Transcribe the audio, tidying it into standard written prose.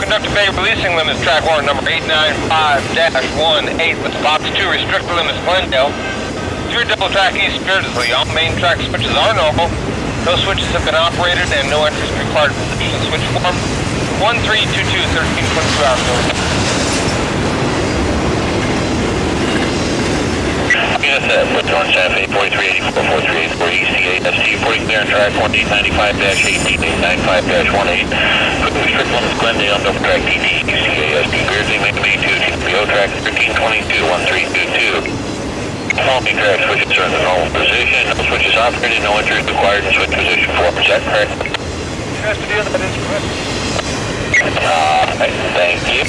Conductor Bay releasing limits, track warrant number 895-18 with box 2, restrict the limits Glendale. Through double track east Beardsley, all main track switches are normal. No switches have been operated and no entries required. Position switch form 1322, 13.2 hours. BNSF with North Santa Fe 4384, 4384 ECAST, 40 clear on track 1895-18, 895-18. Restrict limits Glendale, double track TT, ECAST, Beardsley, main 2, TPO track 1322, 1322. All main track switches are in the normal position, no switches operated, no entries required, and switch position form. Is that correct? Yes, that is correct. Thank you.